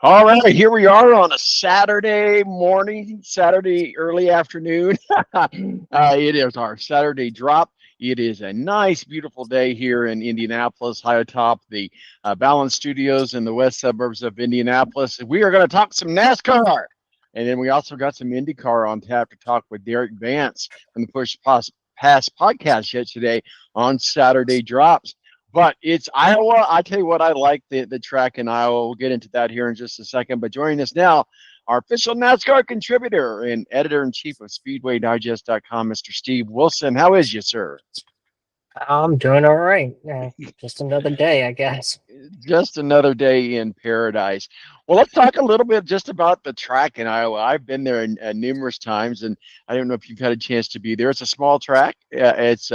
All right, here we are on a Saturday morning, Saturday early afternoon. It is our Saturday drop. It is a nice, beautiful day here in Indianapolis, high atop the Balance Studios in the west suburbs of Indianapolis. We are going to talk some NASCAR. And then we also got some IndyCar on tap to talk with Derek Vance from the Pass podcast yet today on Saturday drops. But it's Iowa. I tell you what, I like the track in Iowa. We'll get into that here in just a second. But joining us now, our official NASCAR contributor and editor in chief of Speedway Digest.com, Mr. Steve Wilson. How is you, sir? I'm doing all right. Just another day, I guess. Just another day in paradise. Well, let's talk a little bit just about the track in Iowa. I've been there numerous times, and I don't know if you've had a chance to be there. It's a small track. It's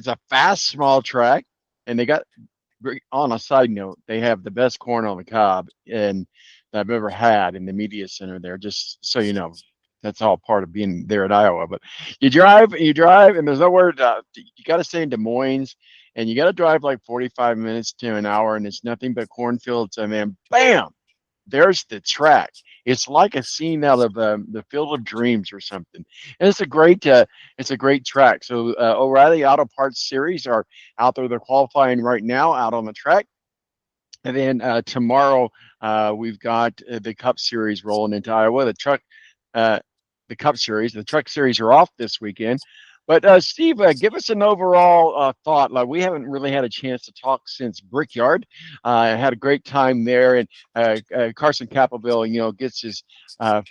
a fast small track, and they got, on a side note, they have the best corn on the cob and I've ever had in the media center there. Just so you know, that's all part of being there at Iowa. But you drive, and there's nowhere you got to stay in Des Moines, and you got to drive like 45 minutes to an hour, and it's nothing but cornfields. And then, bam, there's the track. It's like a scene out of the Field of Dreams or something. And it's a great track. So O'Reilly Auto Parts Series are out there. They're qualifying right now out on the track. And then tomorrow we've got the Cup Series rolling into Iowa. Uh, the Cup Series, the Truck Series are off this weekend. But Steve, give us an overall thought. Like we haven't really had a chance to talk since Brickyard. I had a great time there, and Carson Capelville, gets his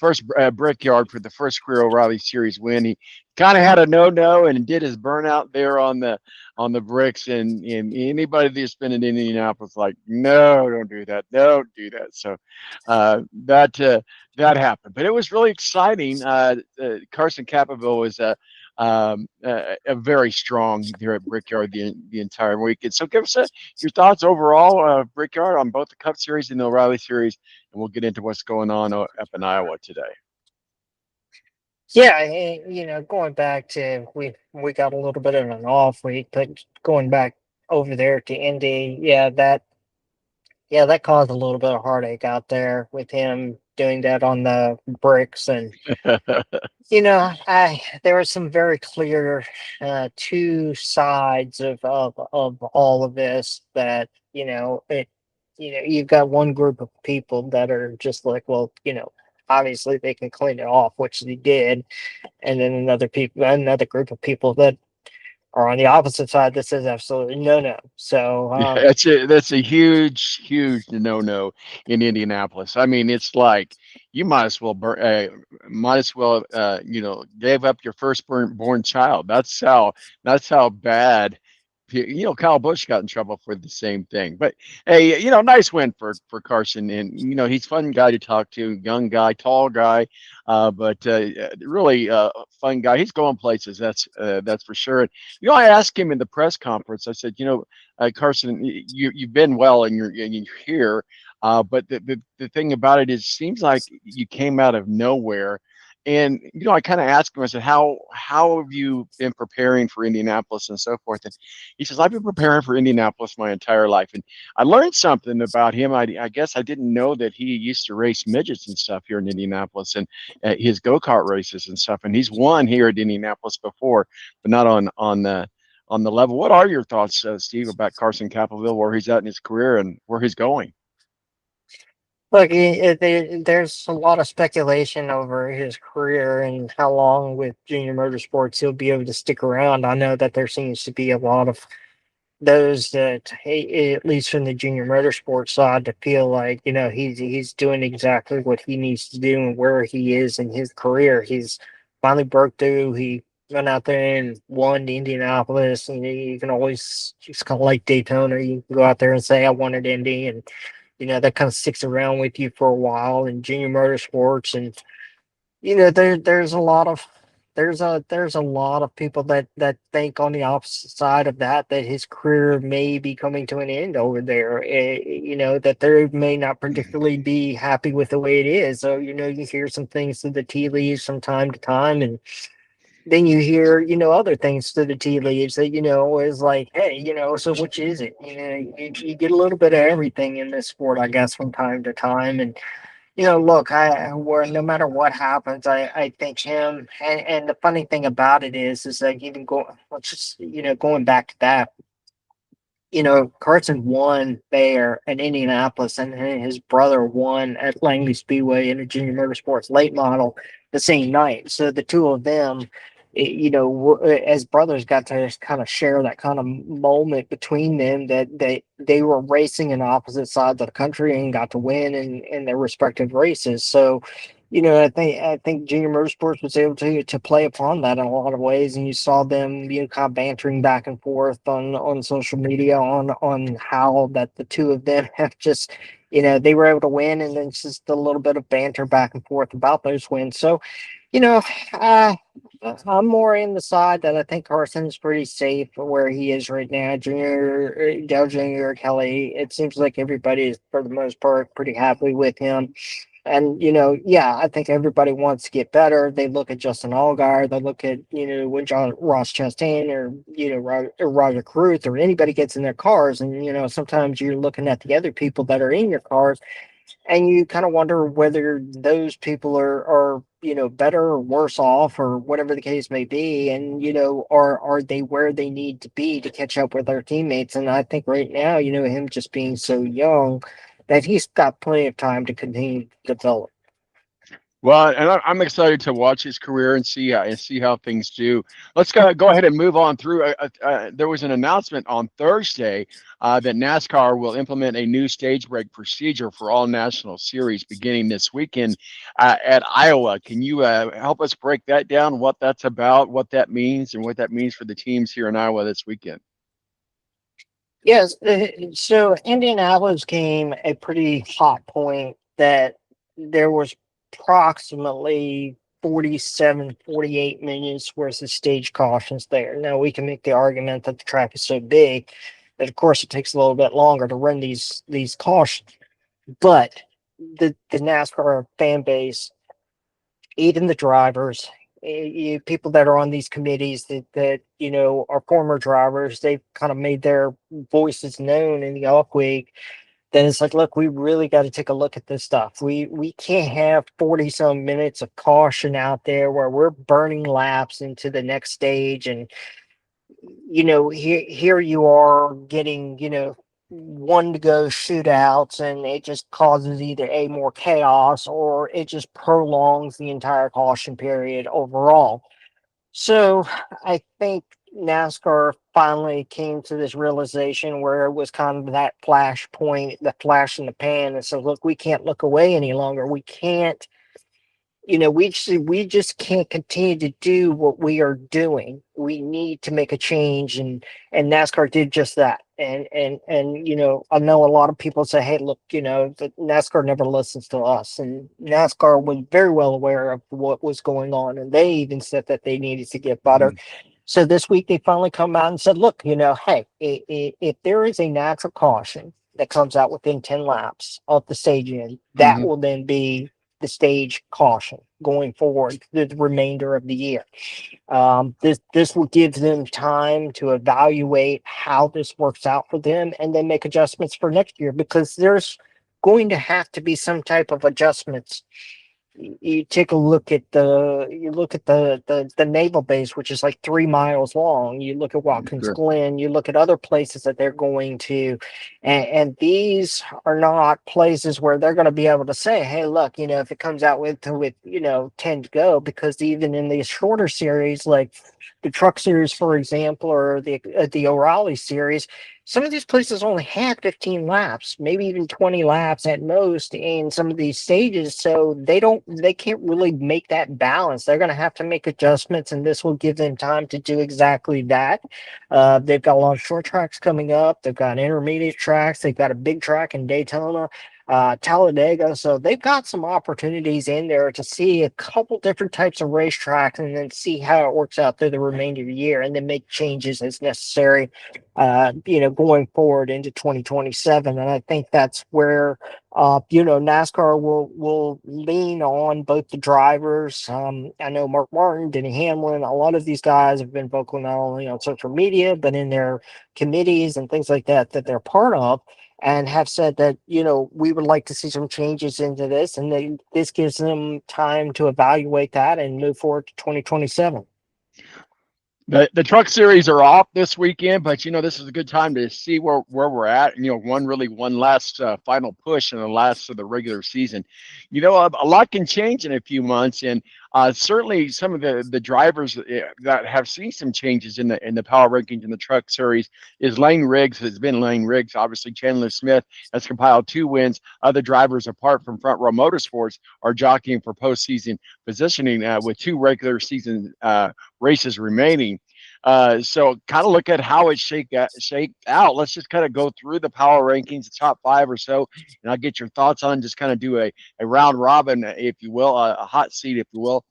first Brickyard for the first career O'Reilly Series win. He kind of had a no and did his burnout there on the bricks, and anybody that's been in Indianapolis like, no, don't do that. So that happened, but it was really exciting. Carson Capelville was a very strong here at Brickyard the entire weekend. So give us your thoughts overall, Brickyard, on both the Cup Series and the O'Reilly Series, and we'll get into what's going on up in Iowa today. Yeah, going back to we got a little bit of an off week, but going back over there to Indy, that caused a little bit of heartache out there with him doing that on the bricks. And I there were some very clear two sides of all of this. That you've got one group of people that are just like, well, obviously they can clean it off, which they did, and then another group of people that are on the opposite side that says absolutely no. So Yeah, that's a huge no in Indianapolis. I mean, it's like you might as well give up your firstborn child. That's how bad. Kyle Busch got in trouble for the same thing. But hey, nice win for Carson, and he's a fun guy to talk to, young guy, tall guy, but really fun guy. He's going places. That's for sure. And, I asked him in the press conference. I said, Carson, you've been well, and you're here, but the thing about it is, it seems like you came out of nowhere. And I kind of asked him, I said, how have you been preparing for Indianapolis and so forth? And he says, I've been preparing for Indianapolis my entire life. And I learned something about him. I guess I didn't know that he used to race midgets and stuff here in Indianapolis, and his go-kart races and stuff. And he's won here at Indianapolis before, but not on the level. What are your thoughts, Steve, about Carson Capelville, where he's at in his career and where he's going? look, there's a lot of speculation over his career and how long with Junior Motorsports he'll be able to stick around. I know that there seems to be a lot of those that, hey, at least from the Junior Motorsports side, to feel like he's doing exactly what he needs to do and where he is in his career. He's finally broke through. He went out there and won the Indianapolis, and you can always, it's kind of like Daytona. You can go out there and say, I wanted Indy, and that kind of sticks around with you for a while in Junior Motorsports. And there's a lot of people that think on the opposite side of that his career may be coming to an end over there. That they may not particularly be happy with the way it is. So you hear some things through the tea leaves from time to time, and then you hear, other things to the tea leaves that, is like, hey, so which is it? You get a little bit of everything in this sport, I guess, from time to time. And, look, where no matter what happens, I think him, and the funny thing about it is that even let's just, going back to that, Carson won there in Indianapolis, and his brother won at Langley Speedway in a junior motorsports late model the same night. So the two of them, as brothers, got to kind of share that kind of moment between them that they were racing in opposite sides of the country and got to win in their respective races. So I think Junior Motorsports was able to play upon that in a lot of ways, and you saw them, kind of bantering back and forth on social media on how that the two of them have just, they were able to win, and then it's just a little bit of banter back and forth about those wins. So, you know, uh, I'm more in the side that I think Carson is pretty safe where he is right now. Dale Jr., Kelly, it seems like everybody is, for the most part, pretty happy with him. And, yeah, I think everybody wants to get better. They look at Justin Allgaier, they look at, when Ross Chastain or, Roger Cruz or anybody gets in their cars. And, sometimes you're looking at the other people that are in your cars and you kind of wonder whether those people are better or worse off or whatever the case may be, and are they where they need to be to catch up with their teammates. And I think right now, him just being so young, that he's got plenty of time to continue to develop. Well, and I'm excited to watch his career and see how things do. Let's go ahead and move on through. There was an announcement on Thursday that NASCAR will implement a new stage break procedure for all national series beginning this weekend at Iowa. Can you help us break that down? What that's about, what that means, and what that means for the teams here in Iowa this weekend? Yes, so Indianapolis came a pretty hot point that there was approximately 47, 48 minutes worth of stage cautions there. Now, we can make the argument that the track is so big that, of course, it takes a little bit longer to run these cautions. But the NASCAR fan base, even the drivers, people that are on these committees that are former drivers, they've kind of made their voices known in the off week. Then it's like, look, we really got to take a look at this stuff. We can't have 40 some minutes of caution out there where we're burning laps into the next stage. And here you are getting, one to go shootouts, and it just causes either a more chaos or it just prolongs the entire caution period overall. So I think NASCAR finally came to this realization where it was kind of that flash point, the flash in the pan, and so look, we can't look away any longer. We can't, we just can't continue to do what we are doing. We need to make a change, and NASCAR did just that. And I know a lot of people say, hey, look, the NASCAR never listens to us, and NASCAR was very well aware of what was going on, and they even said that they needed to get better. So this week they finally come out and said, look, hey, if there is a natural caution that comes out within 10 laps of the stage end, that Mm-hmm. will then be the stage caution going forward the remainder of the year. This will give them time to evaluate how this works out for them and then make adjustments for next year, because there's going to have to be some type of adjustments. You take a look at the naval base, which is like 3 miles long. You look at Watkins Sure. Glen, you look at other places that they're going to, and these are not places where they're going to be able to say, hey, look, if it comes out with 10 to go, because even in these shorter series like the truck series, for example, or the O'Reilly series, some of these places only had 15 laps, maybe even 20 laps at most in some of these stages. So they can't really make that balance. They're going to have to make adjustments, and this will give them time to do exactly that. They've got a lot of short tracks coming up. They've got intermediate tracks. They've got a big track in Daytona. Talladega. So they've got some opportunities in there to see a couple different types of racetracks and then see how it works out through the remainder of the year and then make changes as necessary, going forward into 2027. And I think that's where NASCAR will lean on both the drivers. I know Mark Martin, Denny Hamlin, a lot of these guys have been vocal not only on social media but in their committees and things like that they're part of, and have said that we would like to see some changes into this, and this gives them time to evaluate that and move forward to 2027. The truck series are off this weekend, but this is a good time to see where we're at. One last final push in the last of the regular season. A lot can change in a few months, and certainly some of the drivers that have seen some changes in the power rankings in the truck series is Lane Riggs. Has been Lane Riggs. Obviously, Chandler Smith has compiled 2 wins. Other drivers apart from Front Row Motorsports are jockeying for postseason positioning with 2 regular season races remaining. So kind of look at how it shaped out. Let's just kind of go through the power rankings, the top 5 or so, and I'll get your thoughts on, just kind of do a round robin, if you will, a hot seat, if you will.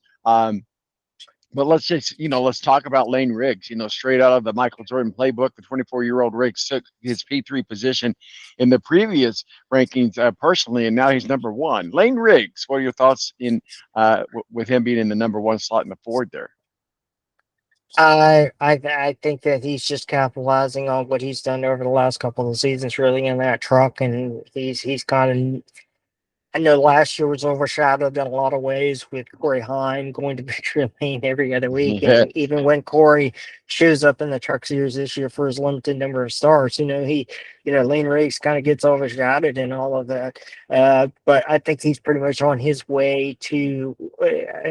But let's talk about Lane Riggs. Straight out of the Michael Jordan playbook, the 24-year-old Riggs took his P3 position in the previous rankings personally, and now he's number 1. Lane Riggs, what are your thoughts with him being in the number 1 slot in the Ford there? I think that he's just capitalizing on what he's done over the last couple of seasons, really, in that truck, and he's kind of. I know last year was overshadowed in a lot of ways with Corey Heim going to victory lane every other week. Yeah. And even when Corey shows up in the truck series this year for his limited number of starts, Lane Riggs kind of gets overshadowed in all of that. But I think he's pretty much on his way to,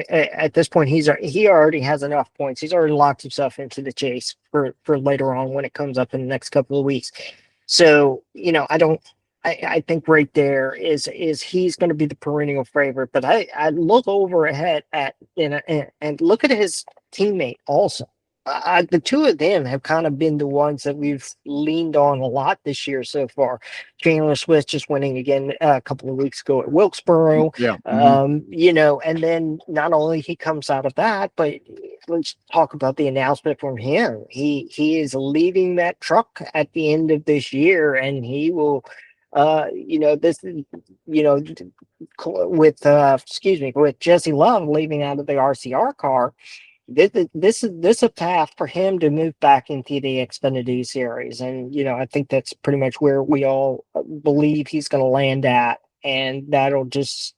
at this point, he already has enough points. He's already locked himself into the chase for later on when it comes up in the next couple of weeks. So, I think right there is he's going to be the perennial favorite. But I look over ahead and look at his teammate also. The 2 of them have kind of been the ones that we've leaned on a lot this year so far. Chandler Smith just winning again a couple of weeks ago at Wilkesboro. Yeah. And then not only he comes out of that, but let's talk about the announcement from him. He is leaving that truck at the end of this year, and he will with Jesse Love leaving out of the RCR car, this is a path for him to move back into the Xfinity series. And I think that's pretty much where we all believe he's going to land at, and that'll just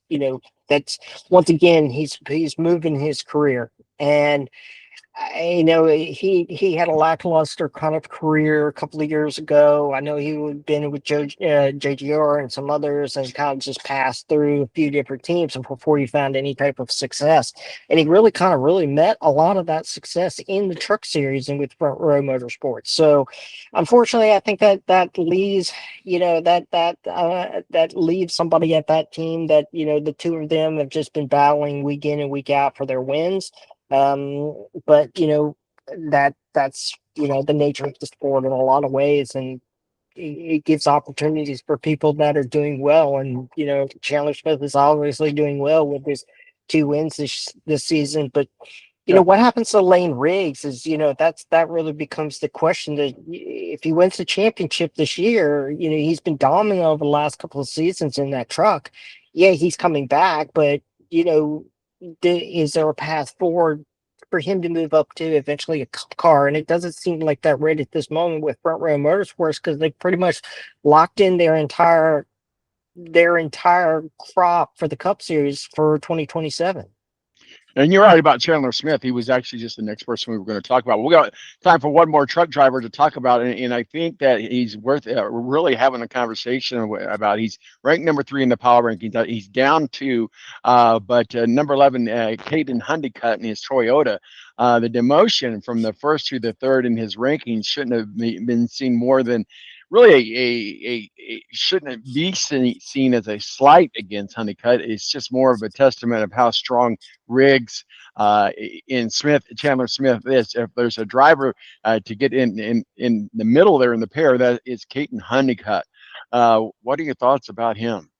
that's once again he's moving his career. And he had a lackluster kind of career a couple of years ago. I know he had been with JGR and some others, and kind of just passed through a few different teams before he found any type of success. And he really met a lot of that success in the truck series and with Front Row Motorsports. So, unfortunately, I think that leaves that leaves somebody at that team that the 2 of them have just been battling week in and week out for their wins. But that's the nature of the sport in a lot of ways, and it gives opportunities for people that are doing well. And Chandler Smith is obviously doing well with his 2 wins this season. But what happens to Lane Riggs is that really becomes the question. That if he wins the championship this year, he's been dominant over the last couple of seasons in that truck. Yeah, he's coming back, but is there a path forward for him to move up to eventually a cup car? And it doesn't seem like that right at this moment with Front Row Motorsports, because they pretty much locked in their entire crop for the Cup Series for 2027. And you're right about Chandler Smith. He was actually just the next person we were going to talk about. We got time for one more truck driver to talk about, and I think that he's worth really having a conversation about. He's ranked number 3 in the power rankings. He's down 2, but number 11, Caden Honeycutt in his Toyota. The demotion from the 1st to the 3rd in his rankings shouldn't have been seen more than really shouldn't be seen as a slight against Honeycutt. It's just more of a testament of how strong Riggs in Chandler Smith is. If there's a driver to get in the middle there in the pair, that is Caden Honeycutt. What are your thoughts about him?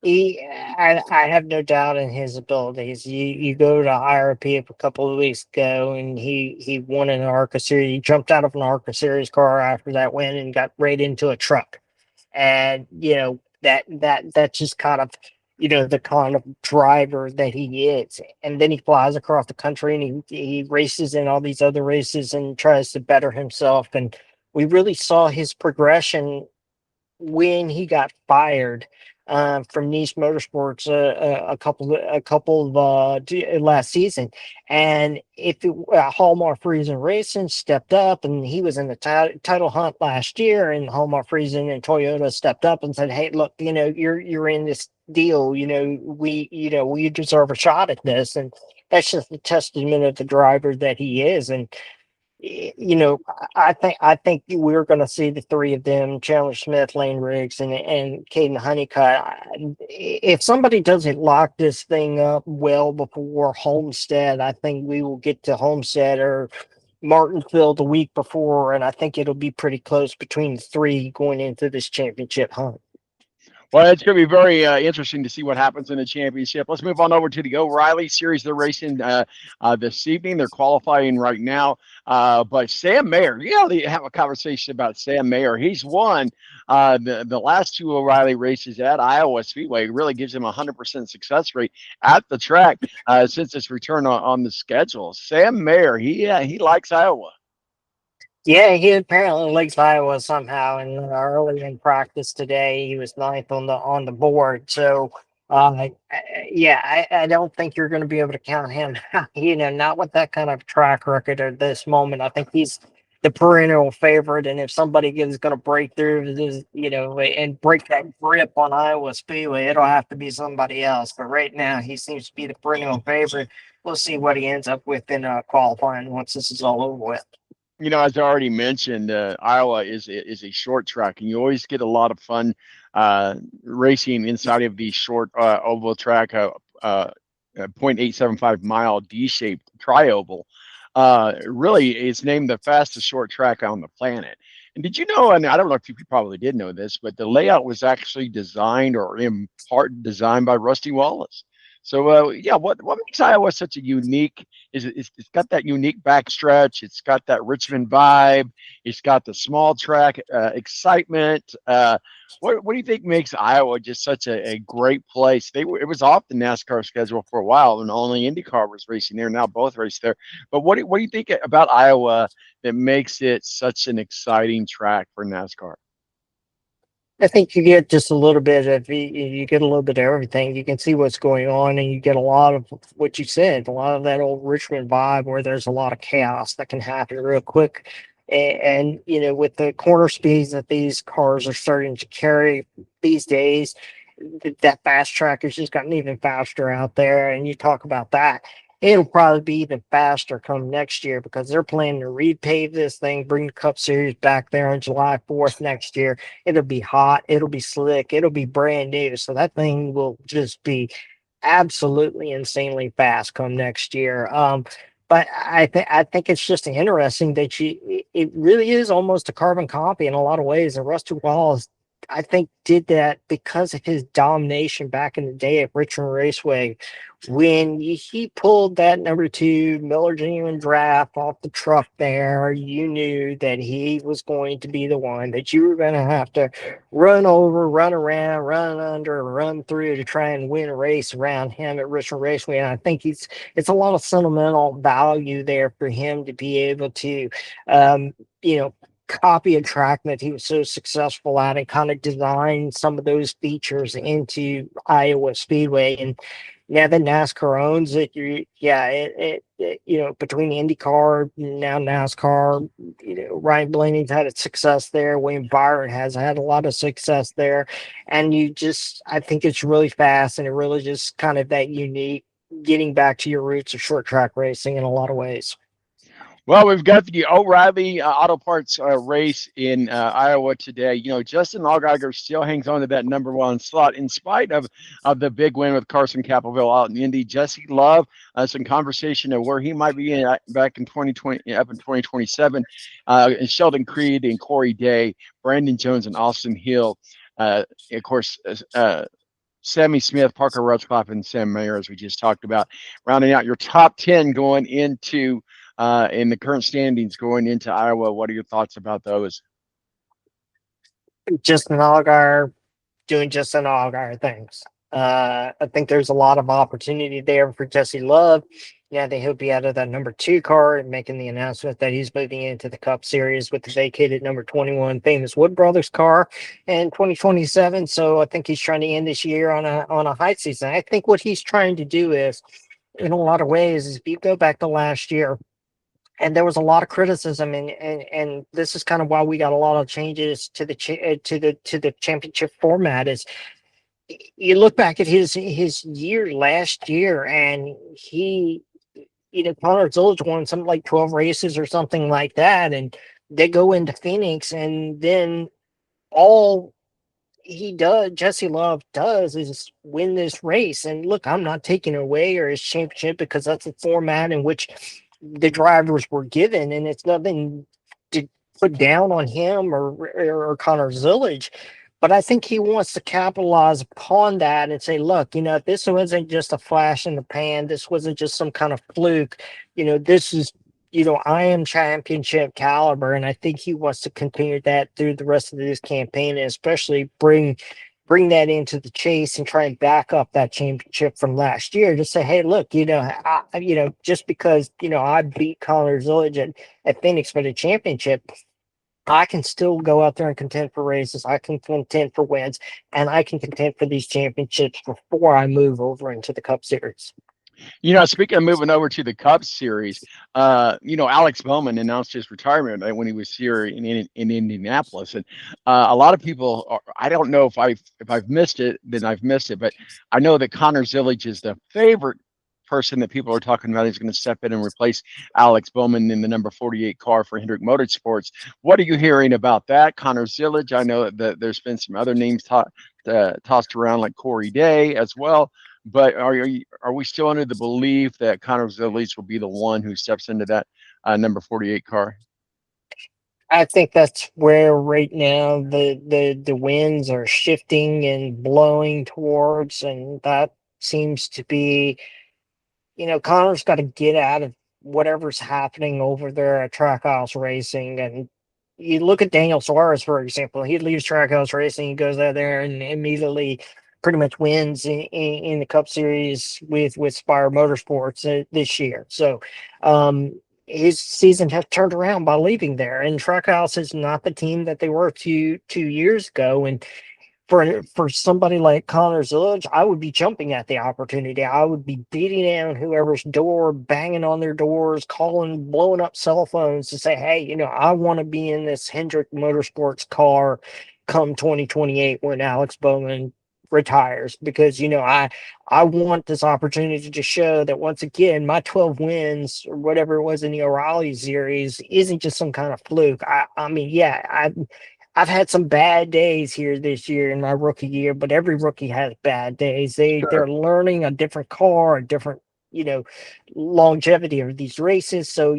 I have no doubt in his abilities. You go to IRP a couple of weeks ago, and he won an ARCA series. He jumped out of an ARCA series car after that win and got right into a truck. And that's just kind of the kind of driver that he is. And then he flies across the country and he races in all these other races and tries to better himself. And we really saw his progression when he got fired from Nice Motorsports a couple of last season, and if Hallmark Friesen Racing stepped up, and he was in the title hunt last year, and Hallmark Friesen and Toyota stepped up and said, "Hey, look, you're in this deal. We deserve a shot at this," and that's just a testament of the driver that he is, and I think we're going to see the three of them, Chandler Smith, Lane Riggs, and Caden Honeycutt. If somebody doesn't lock this thing up well before Homestead, I think we will get to Homestead or Martinsville the week before, and I think it'll be pretty close between the three going into this championship hunt. Well, it's going to be very interesting to see what happens in the championship. Let's move on over to the O'Reilly Series. They're racing this evening. They're qualifying right now. But Sam Mayer, they have a conversation about Sam Mayer. He's won the last two O'Reilly races at Iowa Speedway. It really gives him a 100% success rate at the track since its return on the schedule. Sam Mayer, he likes Iowa. Yeah, he apparently likes Iowa somehow. And early in practice today, he was ninth on the board. So, yeah, I don't think you're going to be able to count him out. Not with that kind of track record at this moment. I think he's the perennial favorite. And if somebody is going to break through this, and break that grip on Iowa Speedway, it'll have to be somebody else. But right now, he seems to be the perennial favorite. We'll see what he ends up with in qualifying once this is all over with. As I already mentioned, Iowa is a short track, and you always get a lot of fun racing inside of these short oval track, 0.875 mile D-shaped tri-oval. Really, it's named the fastest short track on the planet. And did you know, and I don't know if you probably did know this, but the layout was actually designed or in part designed by Rusty Wallace. So, yeah, what makes Iowa such a unique it's got that unique backstretch. It's got that Richmond vibe. It's got the small track excitement. What do you think makes Iowa just such a great place? It was off the NASCAR schedule for a while, and only IndyCar was racing there. Now both race there. But what do you think about Iowa that makes it such an exciting track for NASCAR? I think you get just a little bit of you get a little bit of everything. You can see what's going on, and you get a lot of what you said, a lot of that old Richmond vibe, where there's a lot of chaos that can happen real quick. And with the corner speeds that these cars are starting to carry these days, that fast track has just gotten even faster out there. And you talk about that. It'll probably be even faster come next year because they're planning to repave this thing, bring the Cup Series back there on July 4th next year. It'll be hot, it'll be slick, it'll be brand new. So that thing will just be absolutely insanely fast come next year. But I think it's just interesting that it really is almost a carbon copy in a lot of ways. And Rusty Wallace, I think, did that because of his domination back in the day at Richmond Raceway when he pulled that number two Miller Genuine Draft off the truck there. You knew that he was going to be the one that you were going to have to run over, run around, run under, run through to try and win a race around him at Richmond Raceway. And I think it's a lot of sentimental value there for him to be able to, um, you know, copy a track that he was so successful at and kind of design some of those features into Iowa Speedway. And now that NASCAR owns it, between IndyCar, now NASCAR, Ryan Blaney's had a success there. Wayne Byron has had a lot of success there. And I think it's really fast and it really just kind of that unique getting back to your roots of short track racing in a lot of ways. Well, we've got the O'Reilly Auto Parts race in Iowa today. Justin Allgaier still hangs on to that number one slot in spite of the big win with Carson Campbell out in Indy. Jesse Love, some conversation of where he might be back in 2020, up in 2027. And Sheldon Creed and Corey Day, Brandon Jones and Austin Hill. Of course, Sammy Smith, Parker Rutzcliffe, and Sam Mayer, as we just talked about, rounding out your top 10 going into in the current standings going into Iowa. What are your thoughts about those? Just an Allgaier doing just an Allgaier things. I think there's a lot of opportunity there for Jesse Love. Yeah, they hope he out of that number 2 car and making the announcement that he's moving into the Cup Series with the vacated number 21 famous Wood Brothers car in 2027. So I think he's trying to end this year on a high season. I think what he's trying to do is, in a lot of ways, is if you go back to last year, and there was a lot of criticism, and this is kind of why we got a lot of changes to the to the championship format. Is you look back at his year last year, and he, Connor Zillage won something like 12 races or something like that, and they go into Phoenix, and then all Jesse Love does is win this race. And look, I'm not taking away or his championship because that's the format in which the drivers were given, and it's nothing to put down on him or Connor Zillage. But I think he wants to capitalize upon that and say, look, this wasn't just a flash in the pan. This wasn't just some kind of fluke. This is, I am championship caliber. And I think he wants to continue that through the rest of this campaign, and especially bring that into the chase and try and back up that championship from last year. Just say, hey, look, just because, I beat Connor Zillage at Phoenix for the championship, I can still go out there and contend for races. I can contend for wins, and I can contend for these championships before I move over into the Cup Series. Speaking of moving over to the Cup Series, Alex Bowman announced his retirement when he was here in Indianapolis, and a lot of people I don't know if I've missed it, then I've missed it, but I know that Connor Zillage is the favorite person that people are talking about. He's going to step in and replace Alex Bowman in the number 48 car for Hendrick Motorsports. What are you hearing about that, Connor Zillage? I know that there's been some other names tossed around like Corey Day as well. But are we still under the belief that Connor Zillage will be the one who steps into that number 48 car? I think that's where right now the winds are shifting and blowing towards, and that seems to be, Connor's got to get out of whatever's happening over there at Trackhouse Racing. And you look at Daniel Suarez, for example, he leaves Trackhouse Racing, he goes out there and immediately pretty much wins in the Cup Series with Spire Motorsports this year. So his season has turned around by leaving there, and Trackhouse is not the team that they were 2 years ago. And for somebody like Connor Zillage, I would be jumping at the opportunity. I would be beating down whoever's door, banging on their doors, calling, blowing up cell phones to say, hey, I want to be in this Hendrick Motorsports car come 2028 when Alex Bowman retires, because I want this opportunity to show that once again my 12 wins or whatever it was in the O'Reilly series isn't just some kind of fluke. I mean, yeah, I've had some bad days here this year in my rookie year, but every rookie has bad days. They're Sure. learning a different car, a different, longevity of these races. So,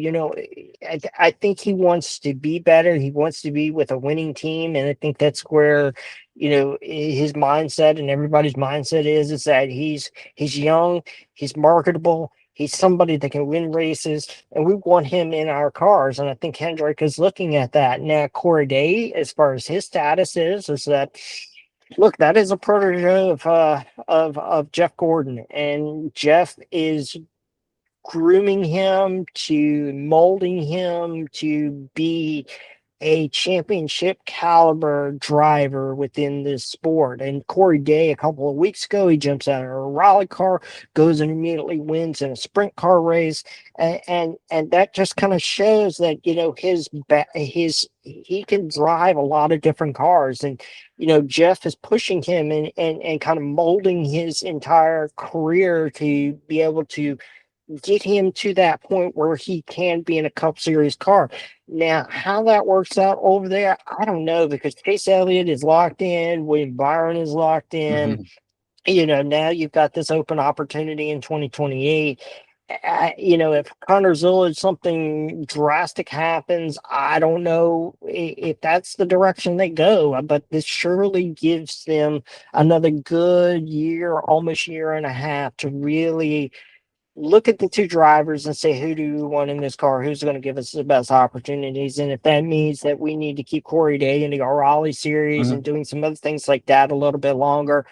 I think he wants to be better. He wants to be with a winning team. And I think that's where, his mindset and everybody's mindset is that he's young, he's marketable, he's somebody that can win races, and we want him in our cars. And I think Hendrick is looking at that. Now, Corey Day, as far as his status is that, look, that is a protege of Jeff Gordon, and Jeff is grooming him to molding him to be a championship caliber driver within this sport. And Corey Day, a couple of weeks ago, he jumps out of a rally car, goes and immediately wins in a sprint car race, and that just kind of shows that his he can drive a lot of different cars. And Jeff is pushing him and kind of molding his entire career to be able to get him to that point where he can be in a Cup Series car. Now, how that works out over there, I don't know, because Chase Elliott is locked in, William Byron is locked in. Mhm. Now you've got this open opportunity in 2028. if Connersville something drastic happens, I don't know if that's the direction they go, but this surely gives them another good year, almost year and a half to really look at the two drivers and say, who do we want in this car? Who's going to give us the best opportunities? And if that means that we need to keep Corey Day in the Raleigh series Mhm. and doing some other things like that a little bit longer,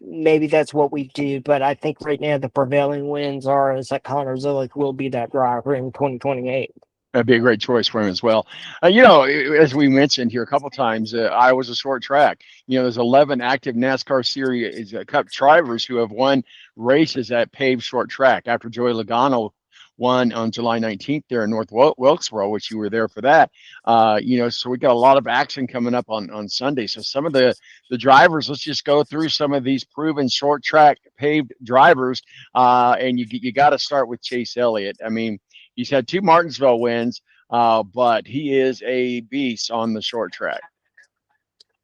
maybe that's what we do. But I think right now the prevailing winds are is that Connor Zillick will be that driver in 2028. That'd be a great choice for him as well. As we mentioned here a couple times, Iowa's a short track. There's 11 active NASCAR Series Cup drivers who have won races at paved short track. After Joey Logano won on July 19th there in North Wilkesboro, which you were there for that. So we got a lot of action coming up on Sunday. So some of the drivers, let's just go through some of these proven short track paved drivers, and you got to start with Chase Elliott. I mean, he's had two Martinsville wins, but he is a beast on the short track.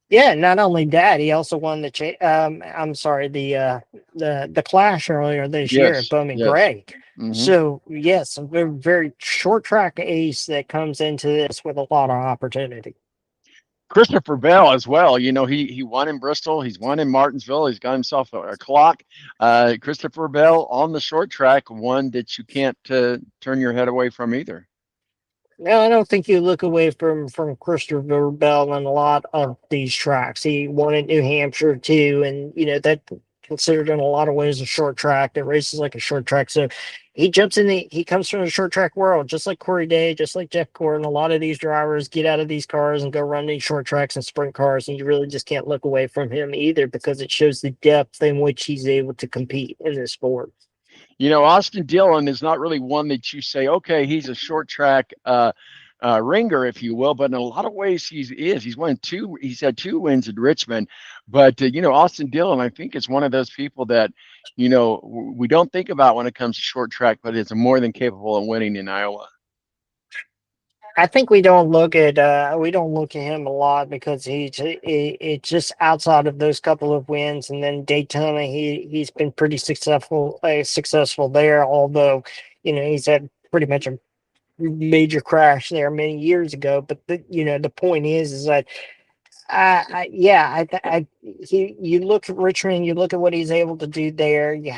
Yeah, not only that, he also won I'm sorry, the Clash earlier this year at Yes, Bowman yes. Gray. Hmm. So yes, a very, very short track ace that comes into this with a lot of opportunity. Christopher Bell as well. He won in Bristol. He's won in Martinsville. He's got himself a clock. Christopher Bell on the short track, one that you can't turn your head away from either. No, I don't think you look away from Christopher Bell on a lot of these tracks. He won at New Hampshire too, and that considered in a lot of ways a short track that races like a short track. So he comes from the short track world, just like Corey Day, just like Jeff Gordon. A lot of these drivers get out of these cars and go run these short tracks and sprint cars, and you really just can't look away from him either because it shows the depth in which he's able to compete in this sport. Austin Dillon is not really one that you say, okay, he's a short track ringer, if you will, but in a lot of ways He's won two. He's had two wins at Richmond, but Austin Dillon, I think, is one of those people that we don't think about when it comes to short track, but it's more than capable of winning in Iowa. I think we don't look at him a lot because it's just outside of those couple of wins, and then Daytona he's been pretty successful there. Although he's had pretty much a major crash there many years ago. But the point is that yeah, you look at Richmond, you look at what he's able to do there. You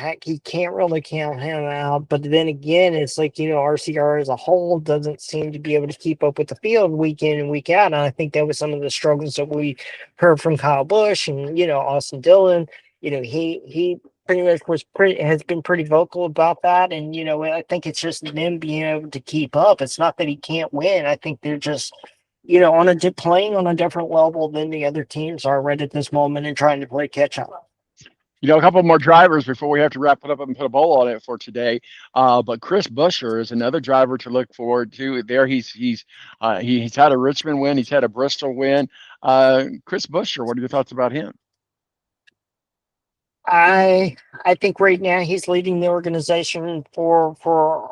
can't really count him out. But then again, it's like RCR as a whole doesn't seem to be able to keep up with the field week in and week out. And I think that was some of the struggles that we heard from Kyle Busch and Austin Dillon. He pretty much has been pretty vocal about that. And I think it's just them being able to keep up. It's not that he can't win. I think they're just playing on a different level than the other teams are right at this moment and trying to play catch up. A couple more drivers before we have to wrap it up and put a bowl on it for today. But Chris Buescher is another driver to look forward to. There, he's had a Richmond win, he's had a Bristol win. Chris Buescher, what are your thoughts about him? I think right now he's leading the organization for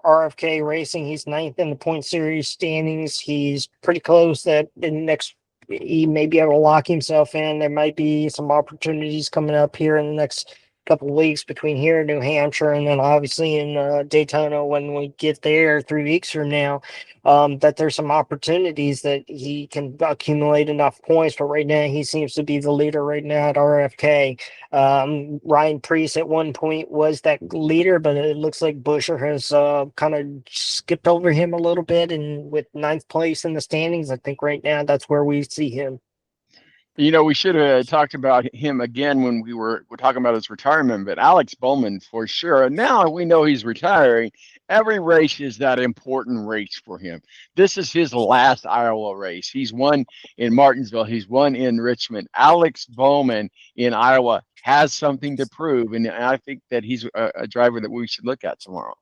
RFK Racing. He's ninth in the point series standings. He's pretty close that in the next he may be able to lock himself in. There might be some opportunities coming up here in the next couple of weeks between here and New Hampshire, and then obviously in Daytona when we get there 3 weeks from now. That there's some opportunities that he can accumulate enough points. But right now, he seems to be the leader right now at RFK. Ryan Preece at one point was that leader, but it looks like Buescher has kind of skipped over him a little bit. And with ninth place in the standings, I think right now that's where we see him. We should have talked about him again when we're talking about his retirement, but Alex Bowman for sure. And now we know he's retiring. Every race is that important race for him. This is his last Iowa race. He's won in Martinsville. He's won in Richmond. Alex Bowman in Iowa has something to prove, and I think that he's a driver that we should look at tomorrow.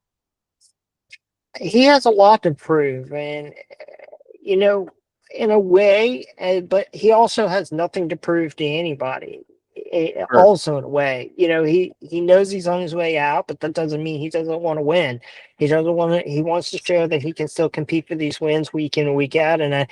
He has a lot to prove, and you know, in a way, but he also has nothing to prove to anybody. Sure. Also, in a way, he knows he's on his way out, but that doesn't mean he doesn't want to win. He doesn't want to. He wants to show that he can still compete for these wins week in and week out. I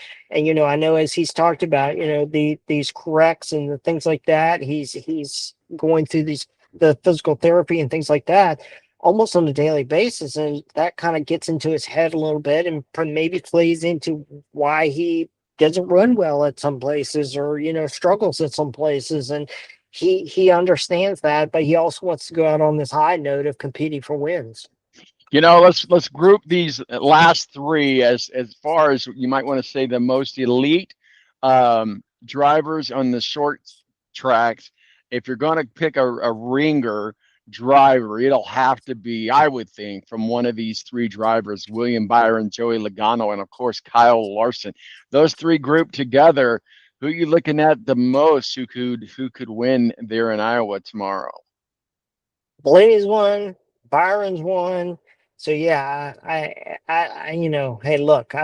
know as he's talked about, these corrects and the things like that. He's going through the physical therapy and things like that. almost on a daily basis, and that kind of gets into his head a little bit, and maybe plays into why he doesn't run well at some places, or struggles at some places. And he understands that, but he also wants to go out on this high note of competing for wins. Let's group these last three as far as you might want to say the most elite drivers on the short tracks. If you're going to pick a ringer driver, it'll have to be, I would think, from one of these three drivers: William Byron, Joey Logano, and of course Kyle Larson. Those three grouped together, who are you looking at the most? Who could win there in Iowa tomorrow? Blaney's one, Byron's one. So yeah, hey, look,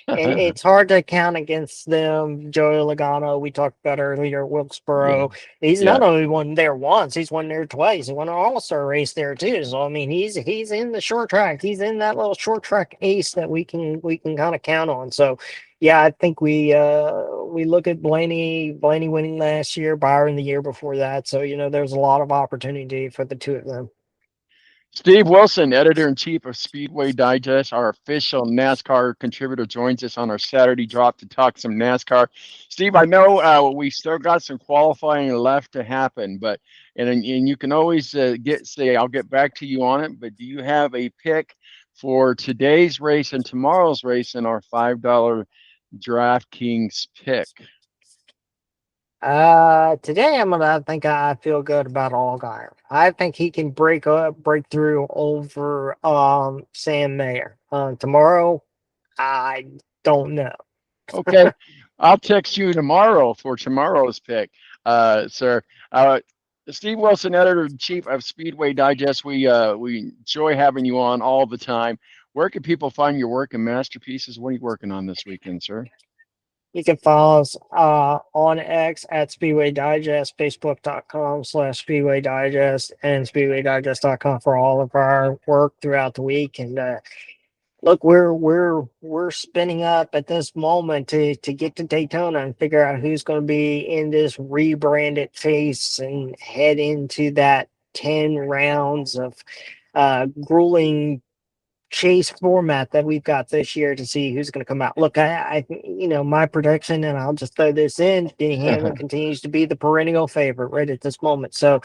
it's hard to count against them. Joey Logano, we talked about earlier, Yeah, Wilkesboro. He's yeah. not only won there once, he's won there twice. He won an All-Star race there too. So I mean, he's in the short track. He's in that little short track ace that we can kind of count on. So yeah, I think we look at Blaney winning last year, Byron the year before that. So there's a lot of opportunity for the two of them. Steve Wilson, editor in chief of Speedway Digest, our official NASCAR contributor, joins us on our Saturday drop to talk some NASCAR. Steve, I know we still got some qualifying left to happen, but and you can always say I'll get back to you on it. But do you have a pick for today's race and tomorrow's race in our $5 DraftKings pick? Today I think I feel good about Allgaier. I think he can break through over Sam Mayer. Tomorrow, I don't know. Okay, I'll text you tomorrow for tomorrow's pick, sir. Uh, Steve Wilson, editor in chief of Speedway Digest. We enjoy having you on all the time. Where can people find your work and masterpieces? What are you working on this weekend, sir? You can follow us on X at Speedway Digest, Facebook.com/Speedway Digest, and SpeedwayDigest.com for all of our work throughout the week. And look, we're spinning up at this moment to get to Daytona and figure out who's going to be in this rebranded face and head into that 10 rounds of grueling chase format that we've got this year to see who's going to come out. Look, my prediction, and I'll just throw this in: Denny Hamlin continues to be the perennial favorite right at this moment. So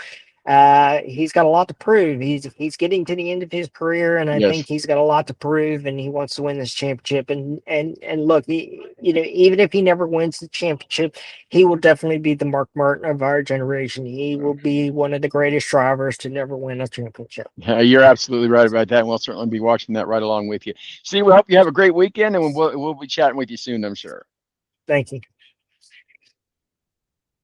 he's got a lot to prove. He's getting to the end of his career, and I Yes. think he's got a lot to prove, and he wants to win this championship. And look, even if he never wins the championship, he will definitely be the Mark Martin of our generation. He will be one of the greatest drivers to never win a championship. You're absolutely right about that. And we'll certainly be watching that right along with you. Steve, we hope you have a great weekend, and we'll be chatting with you soon, I'm sure. Thank you.